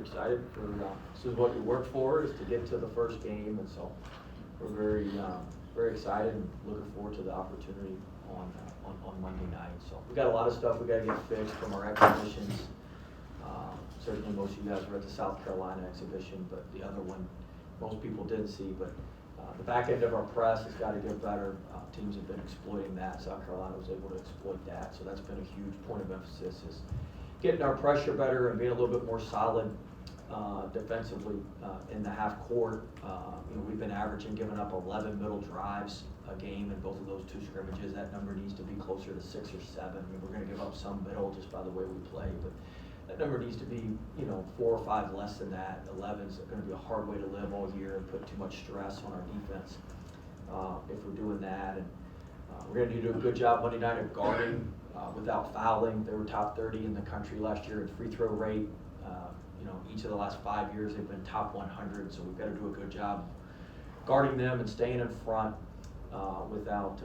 Excited for this is what you work for, is to get to the first game, and so we're very excited and looking forward to the opportunity on Monday night. So we got a lot of stuff we got to get fixed from our exhibitions. Certainly most of you guys were at the South Carolina exhibition, but the other one most people didn't see. But the back end of our press has got to get better. Teams have been exploiting that. South Carolina was able to exploit that, so that's been a huge point of emphasis, is getting our pressure better and being a little bit more solid defensively in the half court. We've been averaging giving up 11 middle drives a game in both of those two scrimmages. That number needs to be closer to 6 or 7. We're going to give up some middle just by the way we play, but that number needs to be 4 or 5 less than that. 11 is going to be a hard way to live all year and put too much stress on our defense if we're doing that. And we're going to do a good job Monday night of guarding without fouling. They were top 30 in the country last year in free throw rate. Each of the last 5 years they've been top 100, so we've got to do a good job guarding them and staying in front without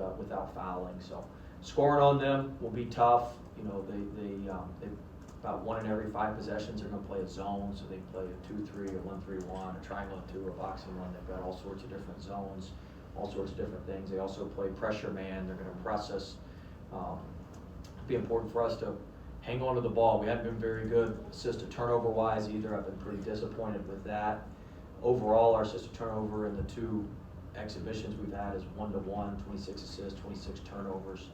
fouling. So scoring on them will be tough. They about 1 in every 5 possessions are going to play a zone, so they play a 2-3 or 1-3-1, a triangle and 2, a boxing 1. They've got all sorts of different zones, all sorts of different things. They also play pressure man. They're going to press us. It'll be important for us to hang on to the ball. We haven't been very good assist to turnover wise either. I've been pretty disappointed with that. Overall, our assist to turnover in the 2 exhibitions we've had is 1-to-1, 26 assists, 26 turnovers.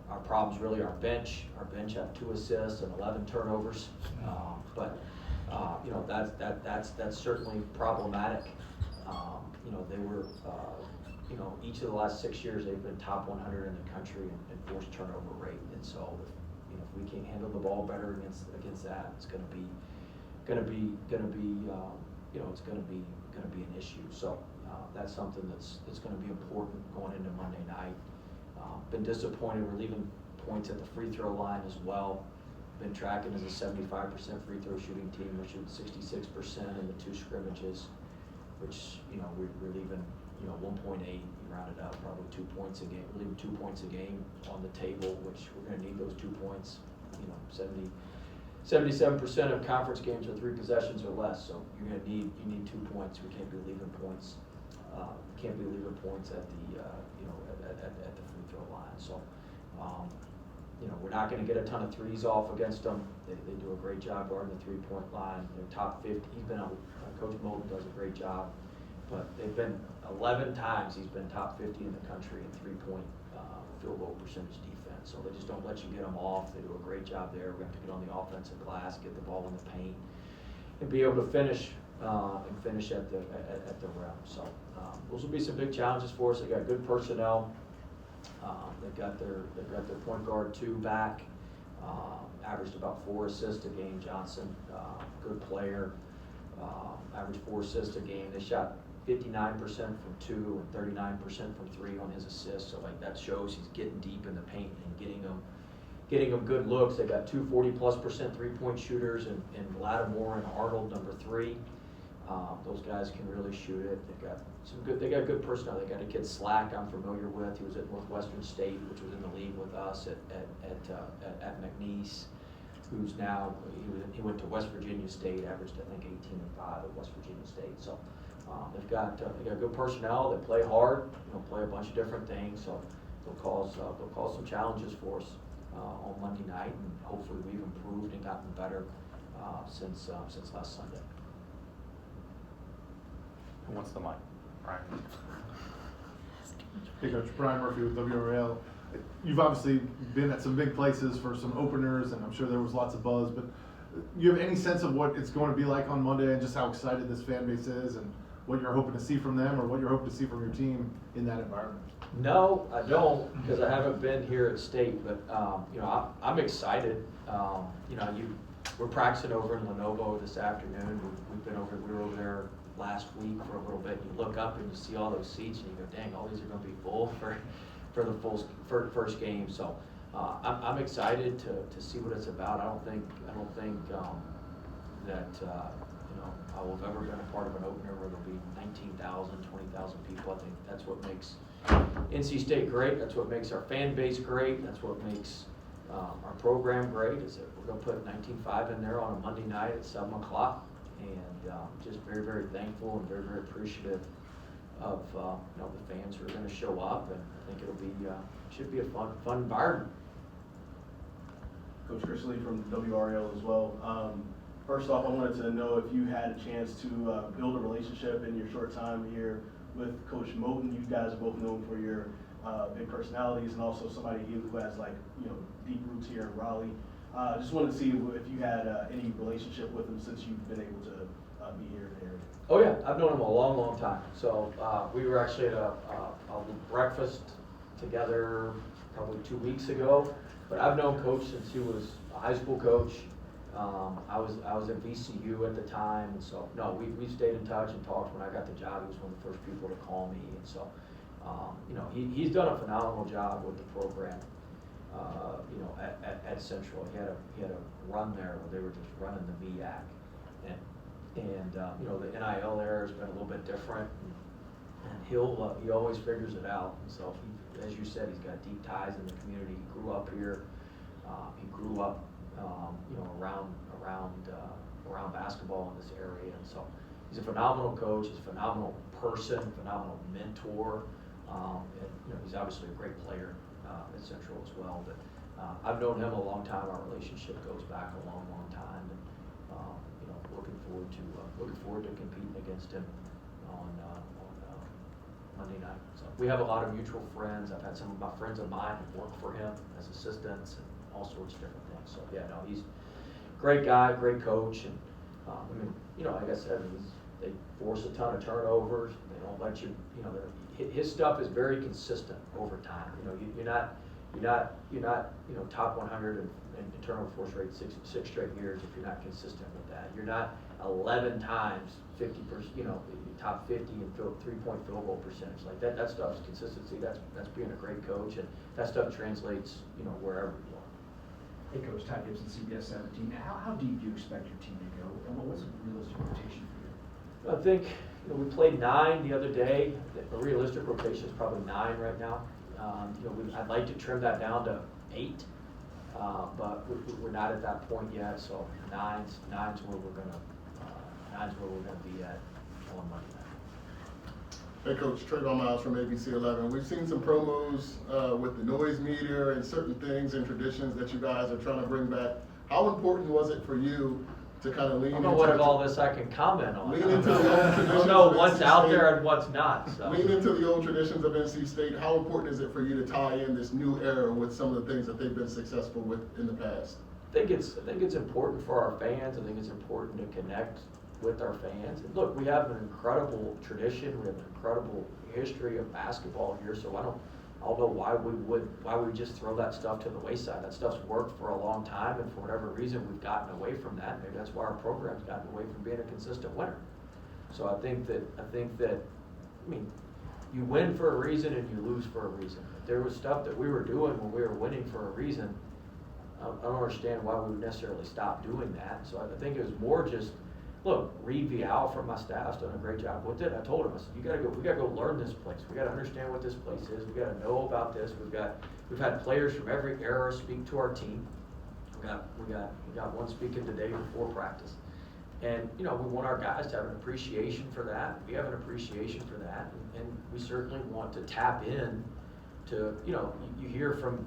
Our problem's really our bench. Our bench have 2 assists and 11 turnovers. That's certainly problematic. They were each of the last 6 years they've been top 100 in the country in forced turnover rate, and so if we can't handle the ball better against that, it's going to be an issue. So that's something that's going to be important going into Monday night. Been disappointed we're leaving points at the free throw line as well. Been tracking as a 75% free throw shooting team. We're shooting 66% in the 2 scrimmages, which we're leaving 1.8. You round it up, probably 2 points a game. We're leaving 2 points a game on the table, which we're going to need those 2 points. 77% of conference games are 3 possessions or less, so you need 2 points. We can't be leaving points. At the at the free throw line. So we're not going to get a ton of threes off against them. They do a great job guarding the 3-point line. They're top 50. Coach Moulton does a great job, but they've been 11 times he's been top 50 in the country in 3-point field goal percentage defense. So they just don't let you get them off. They do a great job there. We're going to have to get on the offensive glass, get the ball in the paint, and be able to finish at the rim. So those will be some big challenges for us. They got good personnel. They've got their point guard 2 back. Averaged about 4 assists a game. Johnson, good player. Averaged 4 assists a game. They shot 59% from 2 and 39% from 3 on his assists. So that shows he's getting deep in the paint and getting them good looks. They got 2 40+% 3-point shooters in Lattimore and Arnold, number 3. Those guys can really shoot it. They got good personnel. They got a kid Slack I'm familiar with. He was at Northwestern State, which was in the league with us at McNeese. Who's now he went to West Virginia State, averaged I think 18 and 5 at West Virginia State. So they got good personnel. They play hard. Play a bunch of different things. So they'll cause some challenges for us on Monday night, and hopefully we've improved and gotten better since last Sunday. Who wants the mic? Brian. Hey Coach, Brian Murphy with WRL. You've obviously been at some big places for some openers, and I'm sure there was lots of buzz, but you have any sense of what it's going to be like on Monday and just how excited this fan base is and what you're hoping to see from them or what you're hoping to see from your team in that environment? No, I don't, because I haven't been here at State, but I'm excited. We're practicing over in Lenovo this afternoon. We were over there last week for a little bit. You look up and you see all those seats and you go, dang, all these are going to be full for the first game. So I'm excited to see what it's about. I don't think that I will have ever been a part of an opener where there'll be 19,000, 20,000 people. I think that's what makes NC State great. That's what makes our fan base great. That's what makes our program grade is that we're going to put 19.5 in there on a Monday night at 7 o'clock, and just very, very thankful and very, very appreciative of the fans who are going to show up, and I think it'll be should be a fun environment. Coach Chris Lee from WRL as well. First off, I wanted to know if you had a chance to build a relationship in your short time here with Coach Moten. You guys are both known for your big personalities, and also somebody who has deep roots here in Raleigh. Just wanted to see if you had any relationship with him since you've been able to be here in the area. Oh yeah, I've known him a long, long time. So we were actually at a breakfast together probably 2 weeks ago. But I've known Coach since he was a high school coach. I was at VCU at the time, and so no, we stayed in touch and talked. When I got the job, he was one of the first people to call me, and so he's done a phenomenal job with the program. At Central, he had a run there where they were just running the MEAC, and the NIL era has been a little bit different, and he always figures it out. And so as you said, he's got deep ties in the community. He grew up here. He grew up around basketball in this area, and so he's a phenomenal coach. He's a phenomenal person, phenomenal mentor, and he's obviously a great player at Central as well. But I've known him a long time. Our relationship goes back a long, long time, and looking forward to competing against him on Monday night. So we have a lot of mutual friends. I've had some of my friends of mine who work for him as assistants and all sorts of different things. So yeah, no, he's a great guy, great coach, and like I said, they force a ton of turnovers. They don't let you, his stuff is very consistent over time. You're not top 100 in turnover force rate six straight years if you're not consistent with that. You're not 11 times 50%, top 50 in 3-point field goal percentage. Like that stuff is consistency. That's being a great coach, and that stuff translates, wherever you are. Hey Coach, Todd Gibson, CBS 17. How deep do you expect your team to go, and what's a realistic rotation for you? I think we played 9 the other day. The realistic rotation is probably 9 right now. I'd like to trim that down to 8, but we're not at that point yet. So 9's where we're gonna be at on Monday night. Hey Coach, Trayvon Miles from ABC 11. We've seen some promos with the noise meter and certain things and traditions that you guys are trying to bring back. How important was it for you to kind of lean I don't know what of all this I can comment on. Lean into the old traditions. I don't know of what's NC out State. there and what's not. So. Lean into the old traditions of NC State. How important is it for you to tie in this new era with some of the things that they've been successful with in the past? I think it's important for our fans. I think it's important to connect with our fans. And look, we have an incredible tradition. We have an incredible history of basketball here. So I don't know why we just throw that stuff to the wayside. That stuff's worked for a long time, and for whatever reason we've gotten away from that. Maybe that's why our program's gotten away from being a consistent winner. So I think that you win for a reason and you lose for a reason. If there was stuff that we were doing when we were winning for a reason, I don't understand why we would necessarily stop doing that. So I think it was more just, look, Reed Vial from my staff's done a great job with it. I told him, I said, we gotta go learn this place. We gotta understand what this place is. We gotta know about this. We've had players from every era speak to our team. We got one speaking today before practice. And we want our guys to have an appreciation for that. We have an appreciation for that, and we certainly want to tap in to, you hear from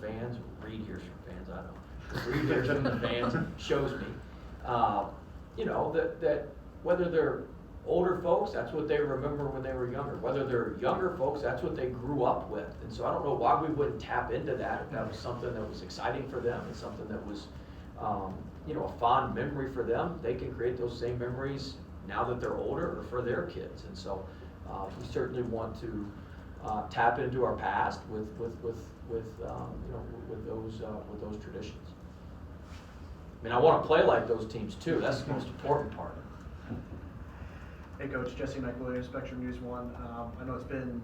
fans. Reed hears from fans. I know. Reed hears from the fans. Shows me. That whether they're older folks, that's what they remember when they were younger. Whether they're younger folks, that's what they grew up with. And so I don't know why we wouldn't tap into that if that was something that was exciting for them and something that was, a fond memory for them. They can create those same memories now that they're older or for their kids. And so we certainly want to tap into our past with those traditions. I want to play like those teams too. That's the most important part. Hey Coach, Jesse McElroy, Spectrum News 1. I know it's been,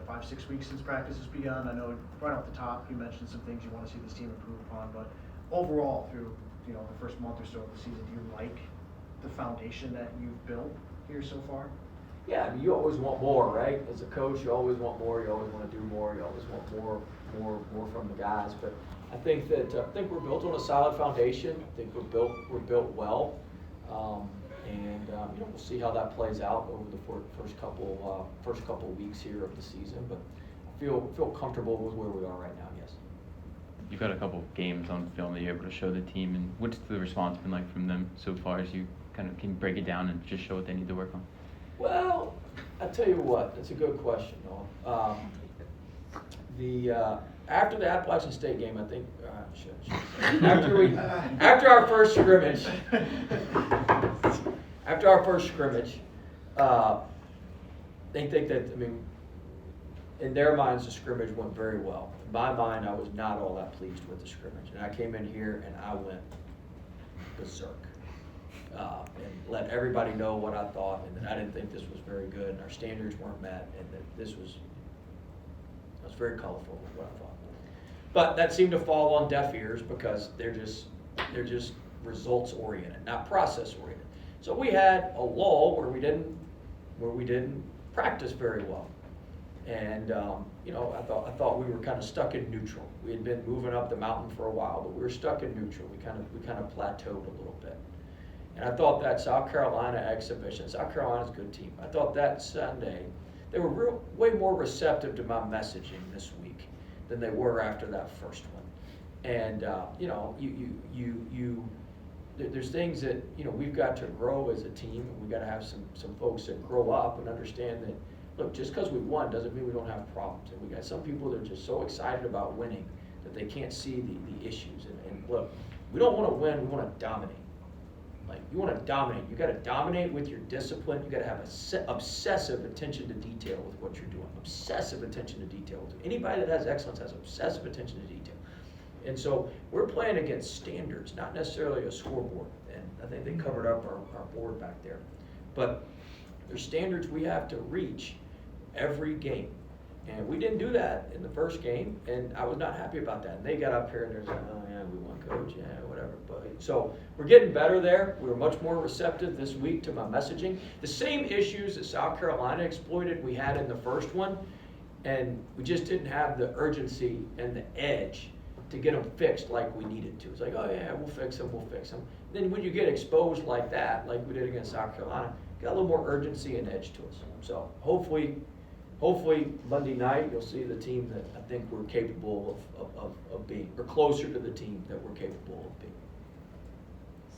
5-6 weeks since practice has begun. I know right off the top you mentioned some things you want to see this team improve upon, but overall through the first month or so of the season, do you like the foundation that you've built here so far? Yeah, I mean, you always want more, right? As a coach, you always want more, you always want to do more, you always want more from the guys. But I think we're built on a solid foundation. I think we're built well. We'll see how that plays out over the first couple weeks here of the season. But I feel comfortable with where we are right now. Yes. You've got a couple of games on film that you're able to show the team, and what's the response been like from them so far as you kind of can break it down and just show what they need to work on? Well, I tell you what, that's a good question, Noah. After the Appalachian State game, I think after our first scrimmage, they think that, I mean, in their minds, the scrimmage went very well. In my mind, I was not all that pleased with the scrimmage, and I came in here and I went berserk. And let everybody know what I thought, and that I didn't think this was very good, and our standards weren't met, and that I was very colorful with what I thought. But that seemed to fall on deaf ears because they're just results oriented, not process oriented. So we had a lull where we didn't practice very well, and I thought we were kind of stuck in neutral. We had been moving up the mountain for a while, but we were stuck in neutral. We kind of plateaued a little bit. And I thought that South Carolina exhibition, South Carolina's a good team. I thought that Sunday, they were way more receptive to my messaging this week than they were after that first one. And, there's things that, we've got to grow as a team, and we've got to have some folks that grow up and understand that, look, just because we won doesn't mean we don't have problems. And we got some people that are just so excited about winning that they can't see the issues. And look, we don't want to win, we want to dominate. Like, you want to dominate. You got to dominate with your discipline. You got to have obsessive attention to detail with what you're doing. Obsessive attention to detail. Anybody that has excellence has obsessive attention to detail. And so we're playing against standards, not necessarily a scoreboard. And I think they covered up our board back there. But there's standards we have to reach every game. And we didn't do that in the first game, and I was not happy about that. And they got up here and they're like, oh yeah, we won, coach, yeah, whatever. But so we're getting better there. We were much more receptive this week to my messaging. The same issues that South Carolina exploited we had in the first one, and we just didn't have the urgency and the edge to get them fixed like we needed to. It's like, oh yeah, we'll fix them. Then when you get exposed like that, like we did against South Carolina, got a little more urgency and edge to us. So hopefully Monday night you'll see the team that I think we're capable of being, or closer to the team that we're capable of being.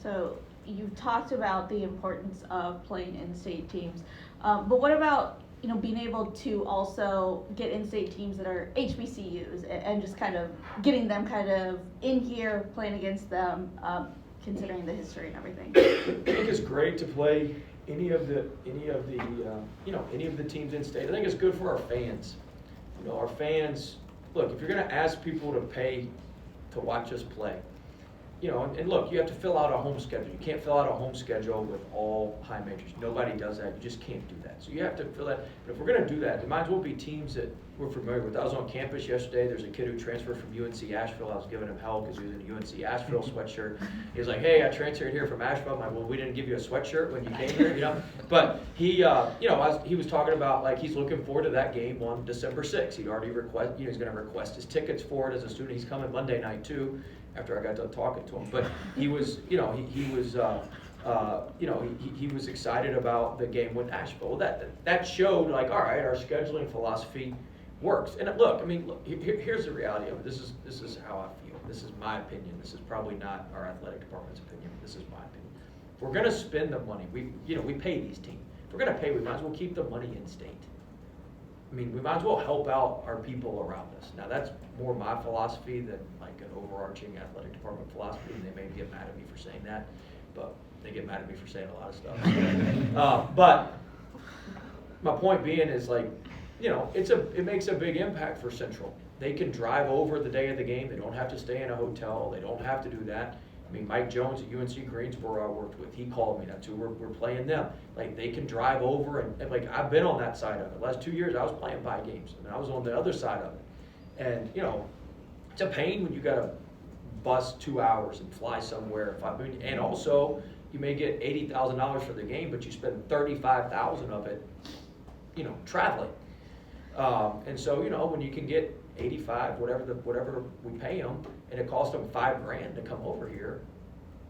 So you've talked about the importance of playing in-state teams, but what about being able to also get in-state teams that are HBCUs and just kind of getting them kind of in here, playing against them, considering the history and everything? I think it's great to play any of the teams in state. I think it's good for our fans. Our fans, look, if you're going to ask people to pay to watch us play, and look, you have to fill out a home schedule. You can't fill out a home schedule with all high majors. Nobody does that. You just can't do that. So you have to fill that. But if we're going to do that, there might as well be teams that we're familiar with. I was on campus yesterday. There's a kid who transferred from UNC Asheville. I was giving him hell because he was in a UNC Asheville sweatshirt. He was like, hey, I transferred here from Asheville. I'm like, well, we didn't give you a sweatshirt when you came here, But he, he was talking about, like, he's looking forward to that game on December 6th. He'd already he's going to request his tickets for it as a student. He's coming Monday night, too, after I got done talking to him. But he was, he was excited about the game with Asheville. Well, that showed, like, all right, our scheduling philosophy works. And look, here's the reality of it. This is how I feel. This is my opinion. This is probably not our athletic department's opinion. This is my opinion. If we're going to spend the money, we pay these teams. If we're going to pay, we might as well keep the money in state. We might as well help out our people around us. Now, that's more my philosophy than like an overarching athletic department philosophy, and they may get mad at me for saying that, but they get mad at me for saying a lot of stuff. But my point being is, like, it makes a big impact for Central. They can drive over the day of the game. They don't have to stay in a hotel. They don't have to do that. Mike Jones at UNC Greensboro I worked with, he called me. That's who we're playing them. Like, they can drive over, and like, I've been on that side of it. The last 2 years I was playing bye games, and I was on the other side of it. And, it's a pain when you got to bus 2 hours and fly somewhere. And also, you may get $80,000 for the game, but you spend $35,000 of it, traveling. And so, when you can get 85, whatever we pay them, and it costs them $5,000 to come over here,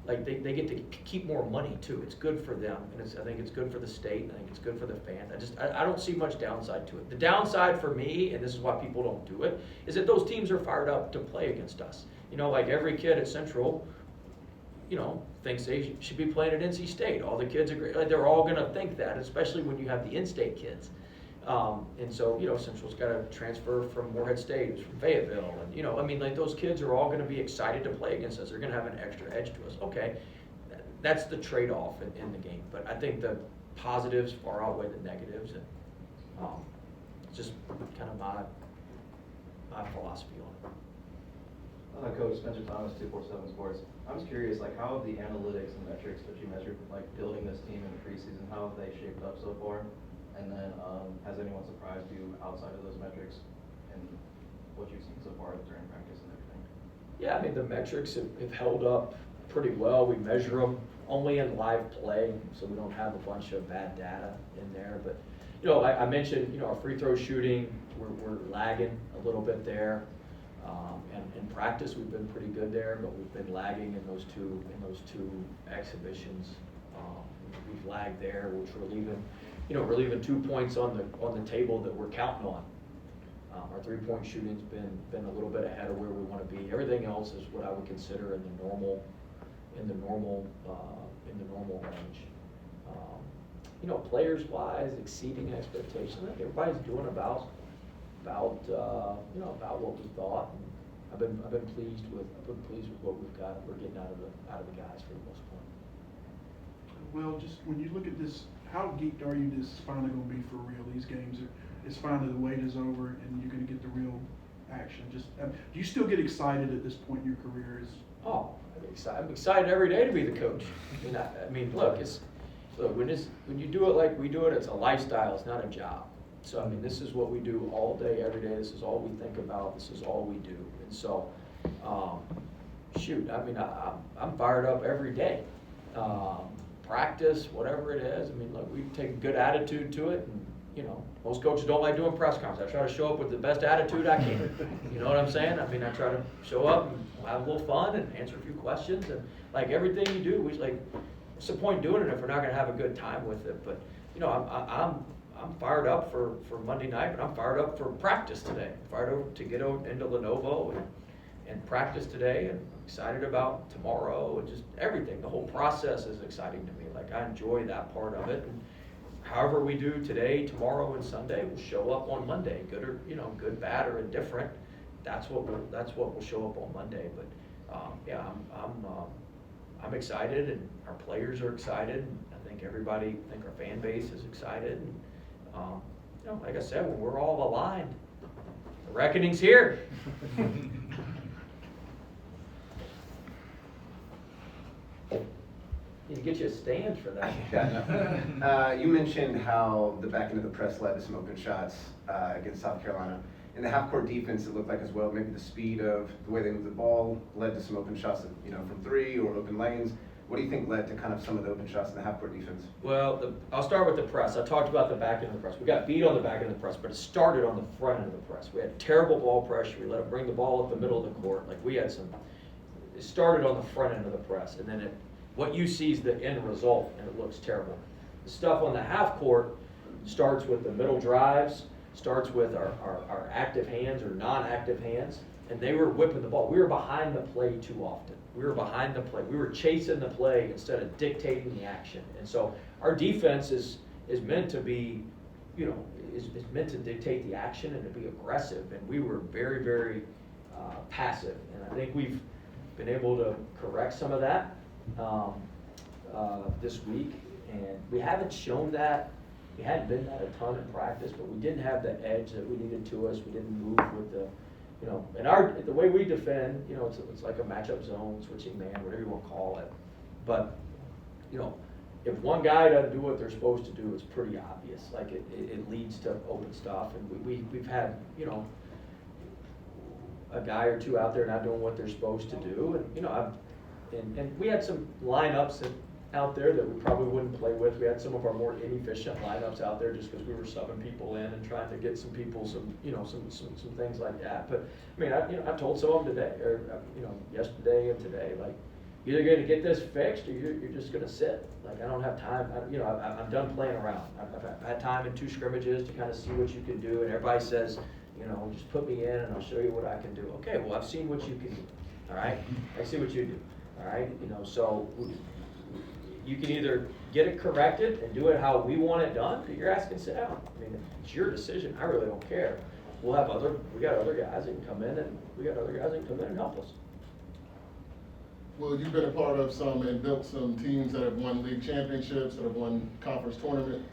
like they get to keep more money too. It's good for them, and I think it's good for the state, and I think it's good for the fans. I don't see much downside to it. The downside for me, and this is why people don't do it, is that those teams are fired up to play against us. Like every kid at Central, thinks they should be playing at NC State. All the kids agree. Like, they're all gonna think that, especially when you have the in-state kids. And so, Central's got to transfer from Morehead State, who's from Fayetteville, and those kids are all going to be excited to play against us. They're going to have an extra edge to us. Okay, that's the trade-off in the game. But I think the positives far outweigh the negatives, and it's just kind of my philosophy on it. Coach Spencer Thomas, 247 Sports. I'm just curious, how have the analytics and metrics that you measured, building this team in the preseason, how have they shaped up so far? And then, has anyone surprised you outside of those metrics and what you've seen so far during practice and everything? Yeah, the metrics have held up pretty well. We measure them only in live play, so we don't have a bunch of bad data in there. But, I mentioned, our free throw shooting, we're lagging a little bit there. And in practice, we've been pretty good there, but we've been lagging in those two exhibitions. We've lagged there, which we're leaving 2 points on the table that we're counting on. Our 3-point shooting's been a little bit ahead of where we want to be. Everything else is what I would consider in the normal range. Players wise, exceeding expectations. I think everybody's doing about what we thought. And I've been pleased with what we've got. We're getting out of the guys for the most part. Well, just when you look at this, how geeked are you this is finally going to be for real? These games it's finally, the wait is over and you're going to get the real action. Just do you still get excited at this point in your career? I'm excited every day to be the coach. Look, when you do it like we do it, it's a lifestyle. It's not a job. So this is what we do all day, every day. This is all we think about. This is all we do. And so, I'm fired up every day. Practice, whatever it is. Look, we take a good attitude to it, and most coaches don't like doing press conferences. I try to show up with the best attitude I can. You know what I'm saying? I try to show up and have a little fun and answer a few questions, and everything you do, what's the point doing it if we're not going to have a good time with it? But I'm fired up for Monday night, but I'm fired up for practice today. I'm fired up to get into Lenovo and practice today, and excited about tomorrow, and just everything. The whole process is exciting to me. I enjoy that part of it. And however we do today, tomorrow, and Sunday, we'll show up on Monday. Good or good, bad, or indifferent. That's what will show up on Monday. But I'm excited, and our players are excited. And I think our fan base is excited. And like I said, when we're all aligned, the reckoning's here. Need to get you a stand for that. You mentioned how the back end of the press led to some open shots against South Carolina. In the half-court defense, it looked like as well, maybe the speed of the way they moved the ball led to some open shots, from three or open lanes. What do you think led to kind of some of the open shots in the half-court defense? Well, I'll start with the press. I talked about the back end of the press. We got beat on the back end of the press, but it started on the front end of the press. We had terrible ball pressure. We let them bring the ball up the middle of the court. It started on the front end of the press, and then what you see is the end result, and it looks terrible. The stuff on the half court starts with the middle drives, starts with our active hands or non-active hands, and they were whipping the ball. We were behind the play too often. We were behind the play. We were chasing the play instead of dictating the action. And so our defense is meant to be, is meant to dictate the action and to be aggressive. And we were very, very passive. And I think we've been able to correct some of that this week. And we haven't shown that. We hadn't been that a ton in practice, but we didn't have the edge that we needed to us. We didn't move with the, and the way we defend, it's like a matchup zone, switching man, whatever you want to call it. But, if one guy doesn't do what they're supposed to do, it's pretty obvious. It leads to open stuff, and we've had, a guy or two out there not doing what they're supposed to do, and and we had some lineups that out there that we probably wouldn't play with. We had some of our more inefficient lineups out there just because we were subbing people in and trying to get some people some things like that. But I mean, I told some of them today, or yesterday and today, like, either going to get this fixed or you're just going to sit. Like, I don't have time. I'm done playing around. I've had time in 2 scrimmages to kind of see what you can do, and everybody says, just put me in and I'll show you what I can do. Okay, well, I've seen what you can do. All right, I see what you do. All right, so you can either get it corrected and do it how we want it done, or you're asking to sit down. I mean, it's your decision. I really don't care. We got other guys that can come in, and help us. Well, you've been a part of some and built some teams that have won league championships, that have won conference tournament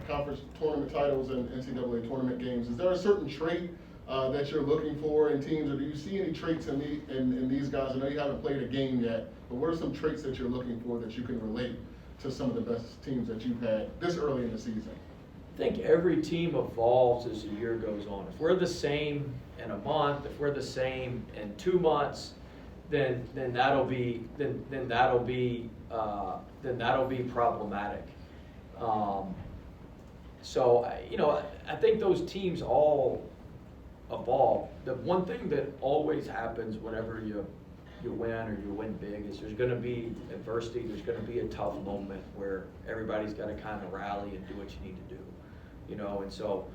titles and NCAA tournament games. Is there a certain trait that you're looking for in teams, or do you see any traits in these guys? I know you haven't played a game yet, but what are some traits that you're looking for that you can relate to some of the best teams that you've had this early in the season? I think every team evolves as the year goes on. If we're the same in a month, if we're the same in 2 months, then that'll be problematic. So I think those teams all evolve. The one thing that always happens whenever you win or you win big is there's going to be adversity. There's going to be a tough moment where everybody's got to kind of rally and do what you need to do. And so.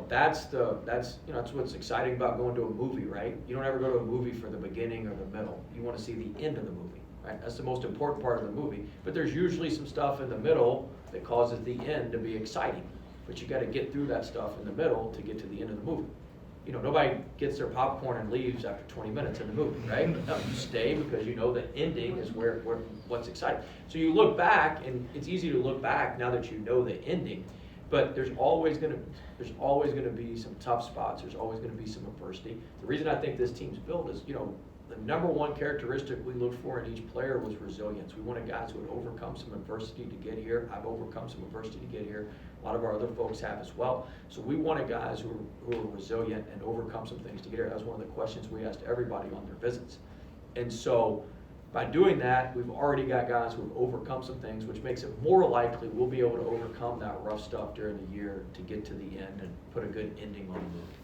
That's what's exciting about going to a movie, right? You don't ever go to a movie for the beginning or the middle. You want to see the end of the movie, right? That's the most important part of the movie. But there's usually some stuff in the middle that causes the end to be exciting. But you got to get through that stuff in the middle to get to the end of the movie. Nobody gets their popcorn and leaves after 20 minutes in the movie, right? No, you stay because you know the ending is what's exciting. So you look back, and it's easy to look back now that you know the ending. But there's always going to be some tough spots. There's always going to be some adversity. The reason I think this team's built is, the number one characteristic we looked for in each player was resilience. We wanted guys who would overcome some adversity to get here. I've overcome some adversity to get here. A lot of our other folks have as well. So we wanted guys who are resilient and overcome some things to get here. That was one of the questions we asked everybody on their visits. And so by doing that, we've already got guys who have overcome some things, which makes it more likely we'll be able to overcome that rough stuff during the year to get to the end and put a good ending on the movie.